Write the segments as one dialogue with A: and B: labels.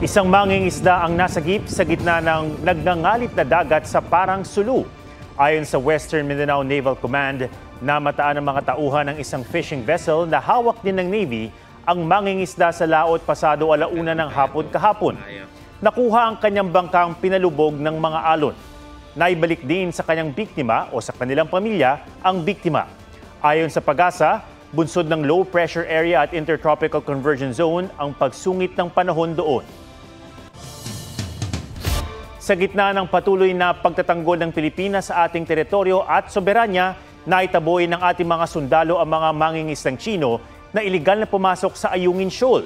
A: Isang mangingisda ang nasagip sa gitna ng nagngangalit na dagat sa Parang Sulu. Ayon sa Western Mindanao Naval Command, namataan ng mga tauhan ng isang fishing vessel na hawak din ng Navy ang mangingisda sa laot pasado 1:00 ng hapon kahapon. Nakuha ang kanyang bangkang pinalubog ng mga alon. Naibalik din sa kanyang biktima o sa kanilang pamilya ang biktima. Ayon sa PAGASA, bunsod ng low pressure area at intertropical convergence zone ang pagsungit ng panahon doon. Sa gitna ng patuloy na pagtatanggol ng Pilipinas sa ating teritoryo at soberanya, naitaboy ng ating mga sundalo ang mga mangingisdang Tsino na iligal na pumasok sa Ayungin Shoal.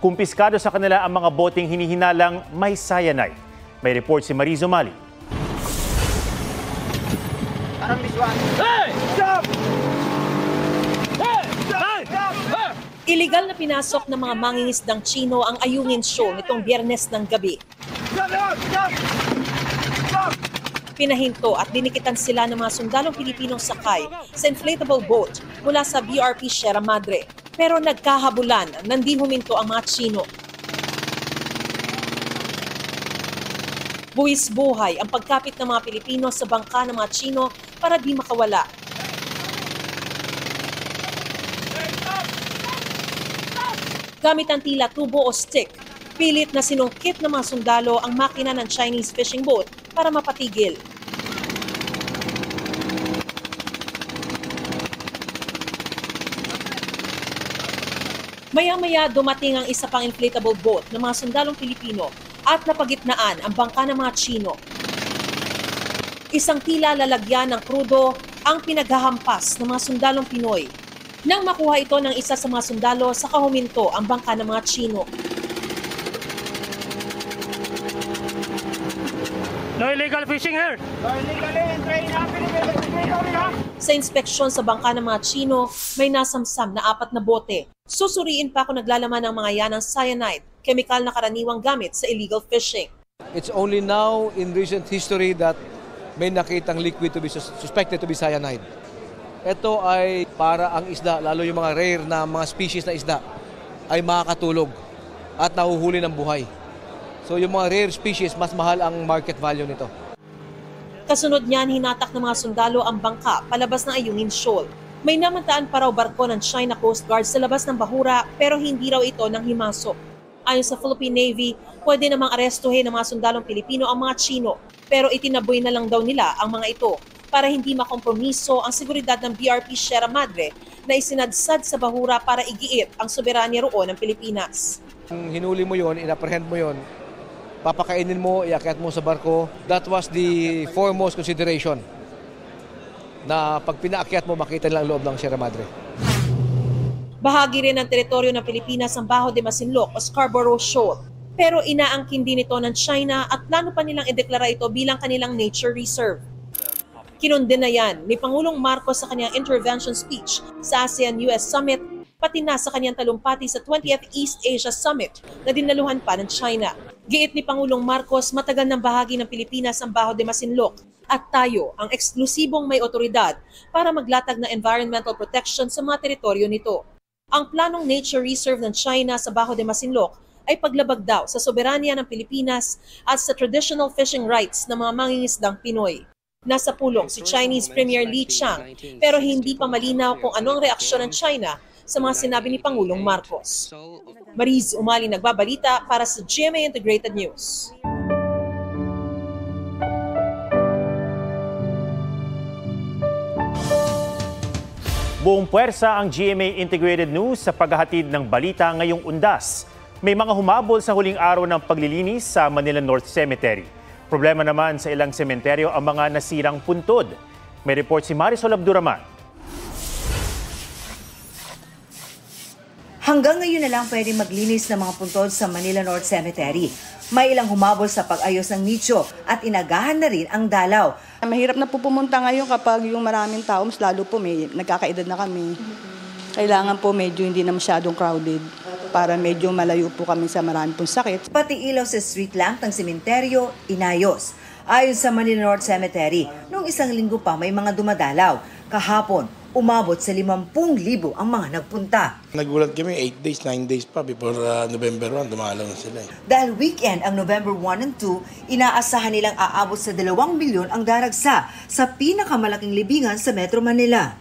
A: Kumpiskado sa kanila ang mga boteng hinihinalang may cyanide. May report si Marizo Mali.
B: Iligal na pinasok ng mga mangingisdang Tsino ang Ayungin Shoal nitong Biyernes ng gabi. Pinahinto at dinikitan sila ng mga sundalong Pilipinong sakay sa inflatable boat mula sa BRP Sierra Madre. Pero nagkahabulan nang di huminto ang mga Tsino. Buwis buhay ang pagkapit ng mga Pilipino sa bangka ng mga Tsino para di makawala. Gamit ang tila tubo o stick, pilit na sinungkit ng mga sundalo ang makina ng Chinese fishing boat para mapatigil. Maya-maya dumating ang isa pang inflatable boat ng mga sundalong Pilipino at napagitnaan ang bangka ng mga Tsino. Isang tila lalagyan ng krudo ang pinaghahampas ng mga sundalong Pinoy. Nang makuha ito ng isa sa mga sundalo, saka huminto ang bangka ng mga Tsino.
C: No illegal fishing here. No illegal
B: Sa inspeksyon sa bangka ng mga Tsino, may nasamsam na 4 na bote. Susuriin pa kung naglalaman ng mga yan ng cyanide, kemikal na karaniwang gamit sa illegal fishing.
D: It's only now in recent history that may nakitang liquid to be suspected to be cyanide. Ito ay para ang isda, lalo yung mga rare na mga species na isda, ay makakatulog at nahuhuli ng buhay. So yung mga rare species, mas mahal ang market value nito.
B: Kasunod niyan, hinatak ng mga sundalo ang bangka palabas ng Ayungin Shoal. May namantaan pa raw barko ng China Coast Guard sa labas ng bahura pero hindi raw ito nang himasok. Ayon sa Philippine Navy, pwede namang arestuhin ng mga sundalong Pilipino ang mga Tsino pero itinaboy na lang daw nila ang mga ito para hindi makompromiso ang seguridad ng BRP Sierra Madre na isinadsad sa bahura para igiit ang soberanya roon ng Pilipinas.
D: Kung hinuli mo yon, inapprehend mo yon, papakainin mo, iakyat mo sa barko, that was the foremost consideration. Na pag pinaakyat mo, makita lang loob ng Sierra Madre.
B: Bahagi rin ng teritoryo ng Pilipinas ang Bajo de Masinloc o Scarborough Shoal. Pero inaangkin din ito ng China at plano pa nilang ideklara ito bilang kanilang nature reserve. Kinundin na yan ni Pangulong Marcos sa kanyang intervention speech sa ASEAN-US Summit, pati na sa kanyang talumpati sa 20th East Asia Summit na dinaluhan pa ng China. Giit ni Pangulong Marcos, matagal ng bahagi ng Pilipinas ang Bajo de Masinloc at tayo ang eksklusibong may otoridad para maglatag ng environmental protection sa mga teritoryo nito. Ang planong nature reserve ng China sa Bajo de Masinloc ay paglabag daw sa soberanya ng Pilipinas at sa traditional fishing rights ng mga mangingisdang Pinoy. Nasa pulong si Chinese Premier Li Qiang pero hindi pa malinaw kung anong reaksyon ng China sa mga sinabi ni Pangulong Marcos. Mariz Umali nagbabalita para sa GMA Integrated News.
A: Buong puwersa ang GMA Integrated News sa paghahatid ng balita ngayong undas. May mga humabol sa huling araw ng paglilinis sa Manila North Cemetery. Problema naman sa ilang sementeryo ang mga nasirang puntod. May report si Marisol Abduraman.
E: Hanggang ngayon na lang pwede maglinis ng mga puntod sa Manila North Cemetery. May ilang humabol sa pag-ayos ng nicho at inagahan na rin ang dalaw.
F: Mahirap na po pumunta ngayon kapag yung maraming tao, mas lalo po may nagkakaedad na kami. Kailangan po medyo hindi na masyadong crowded para medyo malayo po kami sa maraming pong sakit.
E: Pati ilaw sa street lamp ng sementeryo, inayos. Ayon sa Manila North Cemetery, noong isang linggo pa may mga dumadalaw. Kahapon, umabot sa 50,000 ang mga nagpunta.
G: Nagulat kami 8 days, 9 days pa before November 1, dumalaw na sila.
E: Dahil weekend ang November 1 and 2, inaasahan nilang aabot sa 2 milyon ang daragsa sa pinakamalaking libingan sa Metro Manila.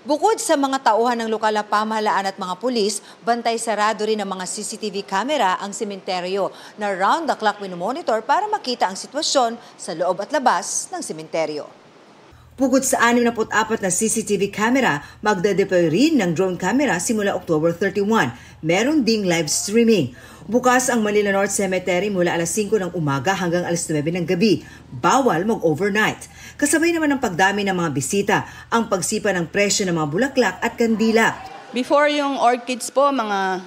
E: Bukod sa mga tauhan ng lokal na pamahalaan at mga pulis, bantay sarado rin ng mga CCTV camera ang sementeryo na round-the-clock minomonitor para makita ang sitwasyon sa loob at labas ng sementeryo. Bukod sa 64 na CCTV camera, magdadeploy rin ng drone camera simula October 31. Meron ding live streaming. Bukas ang Manila North Cemetery mula alas 5 ng umaga hanggang alas 9 ng gabi. Bawal mag-overnight. Kasabay naman ng pagdami ng mga bisita, ang pagsipa ng presyo ng mga bulaklak at kandila.
F: Before yung orchids po, mga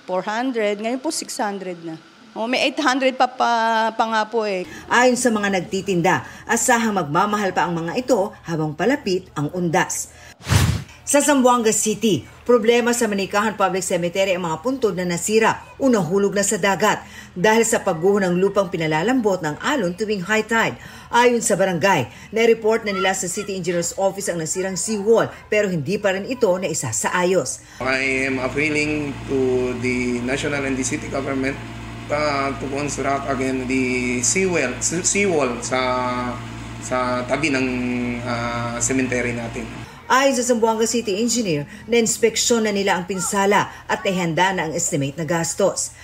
F: 400, ngayon po 600 na. May 800 pa nga po eh.
E: Ayon sa mga nagtitinda, asahang magmamahal pa ang mga ito habang palapit ang undas. Sa Zamboanga City, problema sa Manikahan Public Cemetery ang mga puntod na nasira o nahulog na sa dagat dahil sa pagguho ng lupang pinalalambot ng alon tuwing high tide. Ayon sa barangay, na-report na nila sa City Engineer's Office ang nasirang seawall pero hindi pa rin ito na isa sa ayos.
H: I am appealing to the national and the city government to construct again the seawall sa tabi ng cemetery natin.
E: Ayon sa Zamboanga City Engineer, na-inspeksyon na nila ang pinsala at ihanda na ang estimate na gastos.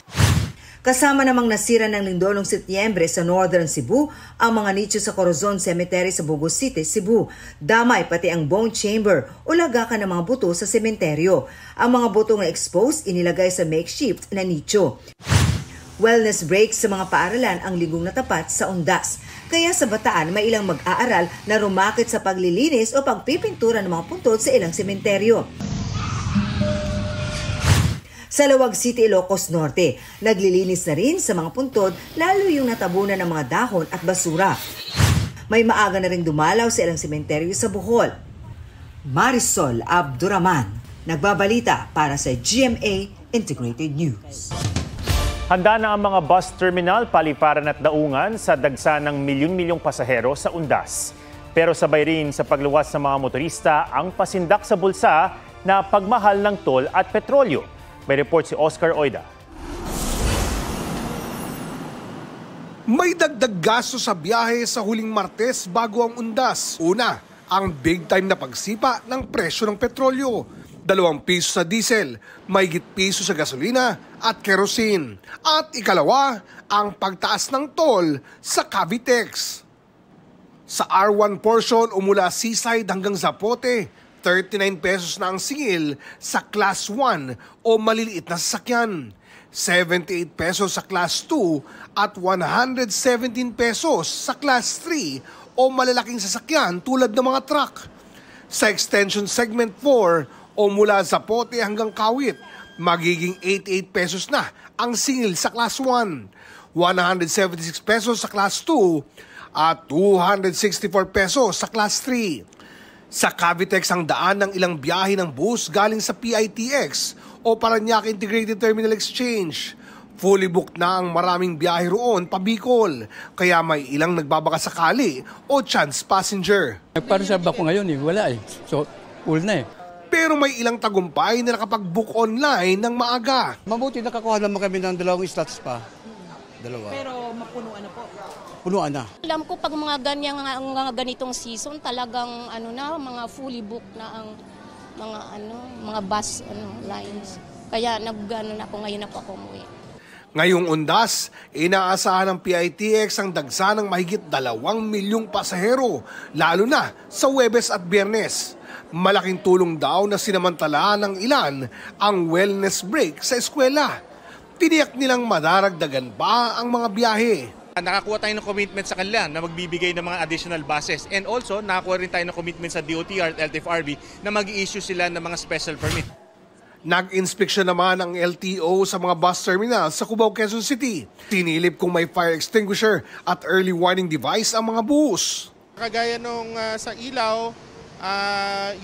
E: Kasama namang nasira ng lindol noong Setyembre sa Northern Cebu ang mga nicho sa Corazon Cemetery sa Bugo City, Cebu. Damay pati ang bone chamber o lagakan ng mga buto sa sementeryo. Ang mga buto na exposed inilagay sa makeshift na nicho. Wellness break sa mga paaralan ang linggong natapat sa undas. Kaya sa Bataan may ilang mag-aaral na rumakit sa paglilinis o pagpipintura ng mga puntod sa ilang sementeryo. Sa Lawag City, Ilocos Norte, naglilinis na rin sa mga puntod lalo yung natabunan ng mga dahon at basura. May maaga na ring dumalaw sa ilang sementeryo sa Bohol. Marisol Abduraman, nagbabalita para sa GMA Integrated News.
A: Handa na ang mga bus terminal, paliparan at daungan sa dagsa ng milyon-milyong pasahero sa undas. Pero sabay rin sa pagluwas ng mga motorista ang pasindak sa bulsa na pagmahal ng toll at petrolyo. May report si Oscar Oida.
I: May dagdag gasto sa biyahe sa huling Martes bago ang undas. Una, ang big time na pagsipa ng presyo ng petrolyo. 2 piso sa diesel, mahigit piso sa gasolina at kerosene. At ikalawa, ang pagtaas ng toll sa Cavitex. Sa R1 portion o mula Seaside hanggang Zapote, 39 pesos na ang singil sa Class 1 o maliliit na sasakyan. 78 pesos sa Class 2 at 117 pesos sa Class 3 o malalaking sasakyan tulad ng mga truck. Sa Extension Segment 4, o mula Zapote hanggang Kawit, magiging 88 pesos na ang singil sa Class 1, 176 pesos sa Class 2 at 264 pesos sa Class 3. Sa Cavitex ang daan ng ilang biyahe ng bus galing sa PITX o Parañaque Integrated Terminal Exchange. Fully booked na ang maraming biyahe roon pa Bicol, kaya may ilang nagbabaka sakali o chance passenger.
J: Para-reserve ako ngayon wala So, full na
I: Pero may ilang tagumpay na nakapag-book online ng maaga.
D: Mabuti nakakuha naman kami ng 2 slots pa. 2.
B: Pero mapunuan na po.
D: Punuan na.
K: Alam ko pag mga ganitong season talagang mga fully booked na ang mga bus lines. Kaya na ako ngayon na po ako umuwi.
I: Ngayong undas, inaasahan ng PITX ang dagsa ng mahigit 2 milyong pasahero, lalo na sa Huwebes at Biyernes. Malaking tulong daw na sinamantala ng ilan ang wellness break sa eskwela. Tiniyak nilang madaragdagan pa ang mga biyahe.
L: Nakakuha tayo ng commitment sa kanila na magbibigay ng mga additional buses. And also, nakakuha rin tayo ng commitment sa DOTR at LTFRB na mag-i-issue sila ng mga special permit.
I: Nag-inspeksyon naman ang LTO sa mga bus terminal sa Cubao, Quezon City. Tinilip kung may fire extinguisher at early warning device ang mga bus.
M: Kagaya nung sa ilaw,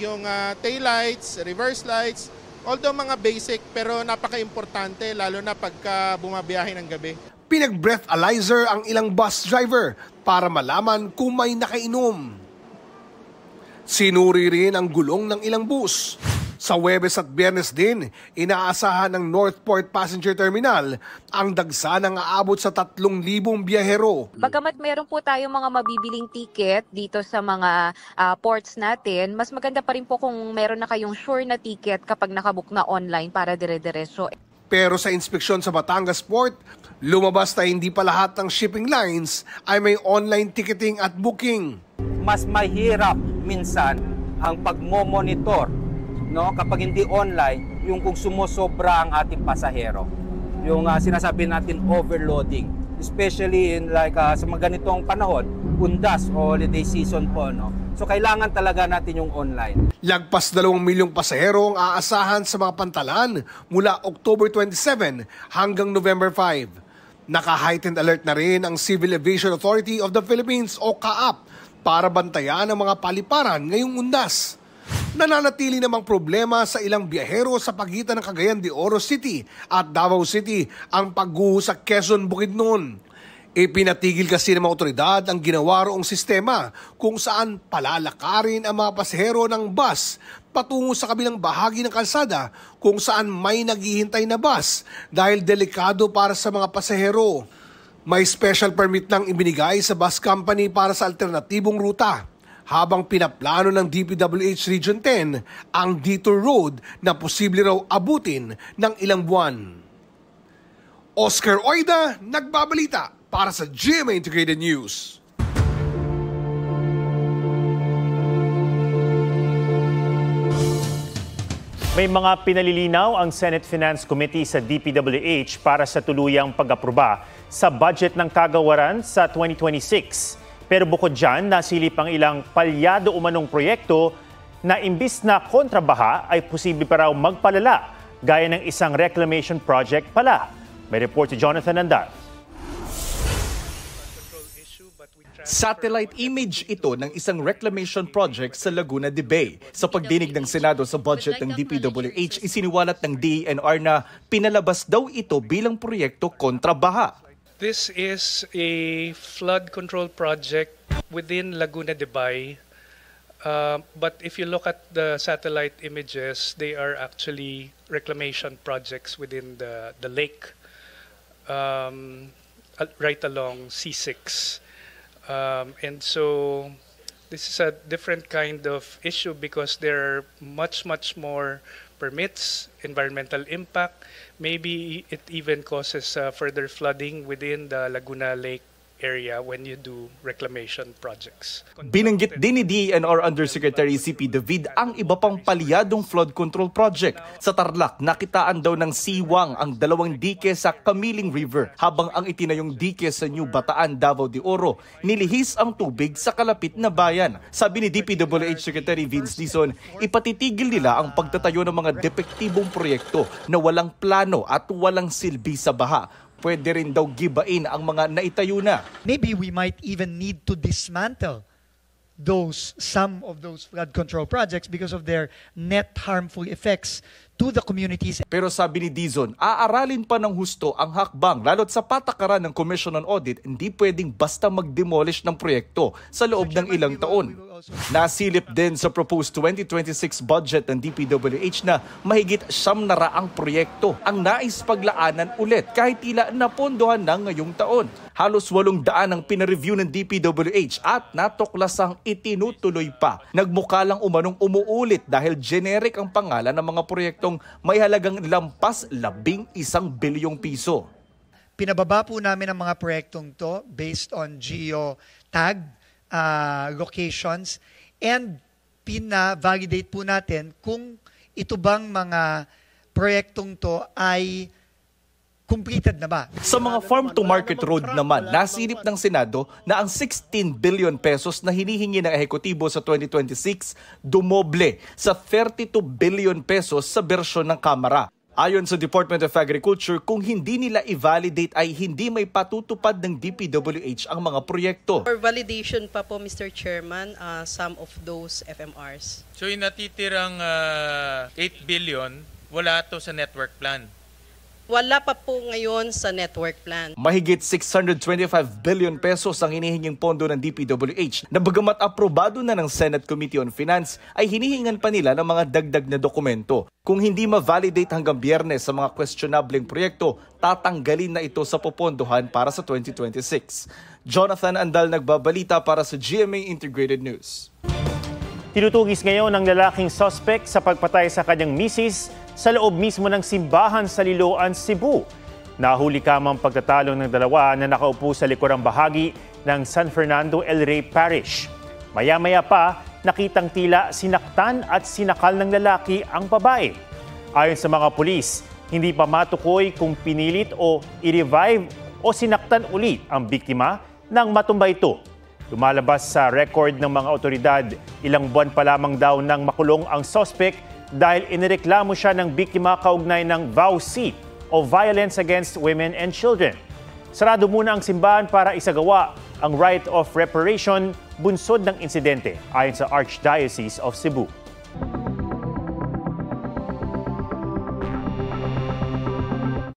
M: yung taillights, reverse lights, although mga basic pero napaka-importante lalo na pagka bumabiyahe ng gabi.
I: Pinag-breathalyzer ang ilang bus driver para malaman kung may nakainom. Sinuri rin ang gulong ng ilang bus. Sa Huwebes at Biyernes din, inaasahan ng Northport Passenger Terminal ang dagsa ng aabot sa 3,000 biyahero.
N: Bagamat meron po tayong mga mabibiling ticket dito sa mga ports natin, mas maganda pa rin po kung meron na kayong sure na ticket kapag nakabook na online para dire-diretso.
I: Pero sa inspeksyon sa Batangas Port, lumabas na hindi pa lahat ng shipping lines ay may online ticketing at booking.
O: Mas mahirap minsan ang pagmo-monitor, no, kapag hindi online, yung kung sumusobra ang ating pasahero. Yung sinasabi natin overloading, especially in sa mga ganitong panahon, undas o holiday season po, no. So kailangan talaga natin yung online.
I: Lagpas 2 milyong pasahero ang aasahan sa mga pantalan mula October 27 hanggang November 5. Naka-heightened alert na rin ang Civil Aviation Authority of the Philippines o CAAP para bantayan ang mga paliparan ngayong undas. Nananatili namang problema sa ilang biyahero sa pagitan ng Cagayan de Oro City at Davao City ang pagguho sa Quezon Bukidnon. Ipinatigil kasi ng mga otoridad ang ginawa roong sistema kung saan palalakarin ang mga pasahero ng bus patungo sa kabilang bahagi ng kalsada kung saan may naghihintay na bus dahil delikado para sa mga pasahero. May special permit nang ibinigay sa bus company para sa alternatibong ruta habang pinaplano ng DPWH Region 10 ang detour road na posible raw abutin ng ilang buwan. Oscar Oida, nagbabalita para sa GMA Integrated News.
A: May mga pinalilinaw ang Senate Finance Committee sa DPWH para sa tuluyang pag-aproba sa budget ng kagawaran sa 2026. Pero bukod dyan, nasilip ang ilang palyado umanong proyekto na imbis na kontrabaha ay posible pa raw magpalala gaya ng isang reclamation project pala. May report si Jonathan Andar.
P: Satellite image ito ng isang reclamation project sa Laguna de Bay. Sa pagdinig ng Senado sa budget ng DPWH, isiniwalat ng DENR na pinalabas daw ito bilang proyekto kontra baha.
Q: This is a flood control project within Laguna de Bay. But if you look at the satellite images, they are actually reclamation projects within the lake right along C6. And so this is a different kind of issue because there are much more permits, environmental impact. Maybe it even causes further flooding within the Laguna Lake area when you do reclamation projects.
P: Binanggit din ni DENR Undersecretary CP David ang iba pang palyadong flood control project. Sa Tarlac, nakitaan daw ng siwang ang 2 dike sa Camiling River, habang ang itinayong dike sa New Bataan, Davao de Oro, nilihis ang tubig sa kalapit na bayan. Sabi ni DPWH Secretary Vince Dizon, ipatitigil nila ang pagtatayo ng mga depektibong proyekto na walang plano at walang silbi sa baha. Pwede rin daw gibain ang mga naitayo na.
R: Maybe we might even need to dismantle some of those flood control projects because of their net harmful effects to the communities.
P: Pero sabi ni Dizon, aaralin pa ng husto ang hakbang lalo't sa patakaran ng Commission on Audit, hindi pwedeng basta mag-demolish ng proyekto sa loob ng ilang taon. Nasilip din sa proposed 2026 budget ng DPWH na mahigit 900 proyekto ang nais paglaanan ulit kahit tila napondohan na ngayong taon. Halos 800 ang pinareview ng DPWH at natuklasang itinutuloy pa. Nagmukha lang umanong umuulit dahil generic ang pangalan ng mga proyektong may halagang lampas 11 bilyong piso.
R: Pinababa po namin ang mga proyektong to based on geotag locations and pina-validate po natin kung ito bang mga proyektong to ay completed na ba?
P: Sa mga farm-to-market road naman, nasilip ng Senado na ang 16 billion pesos na hinihingi ng ehekutibo sa 2026 dumoble sa 32 billion pesos sa bersyon ng Kamara. Ayon sa Department of Agriculture, kung hindi nila i-validate ay hindi may patutupad ng DPWH ang mga proyekto.
S: For validation pa po, Mr. Chairman, some of those FMRs.
T: So yung natitirang 8 billion, wala to sa network plan.
S: Wala pa po ngayon sa network plan.
P: Mahigit 625 billion pesos ang hinihinging pondo ng DPWH na bagamat aprobado na ng Senate Committee on Finance ay hinihingan pa nila ng mga dagdag na dokumento. Kung hindi ma-validate hanggang Biyernes sa mga questionableng proyekto, tatanggalin na ito sa popondohan para sa 2026. Jonathan Andal nagbabalita para sa GMA Integrated News.
A: Tinutugis ngayon ng lalaking suspect sa pagpatay sa kanyang misis sa loob mismo ng simbahan sa Liloan, Cebu. Nahuli kamang pagtatalo ng dalawa na nakaupo sa likurang bahagi ng San Fernando El Rey Parish. Maya-maya pa, nakitang tila sinaktan at sinakal ng lalaki ang babae. Ayon sa mga pulis, hindi pa matukoy kung pinilit o i-revive o sinaktan ulit ang biktima nang matumba ito. Lumalabas sa record ng mga otoridad, ilang buwan pa lamang daw nang makulong ang suspect dahil inireklamo siya ng biktima kaugnay ng VAUSI o Violence Against Women and Children. Sarado muna ang simbahan para isagawa ang right of reparation bunsod ng insidente ayon sa Archdiocese of Cebu.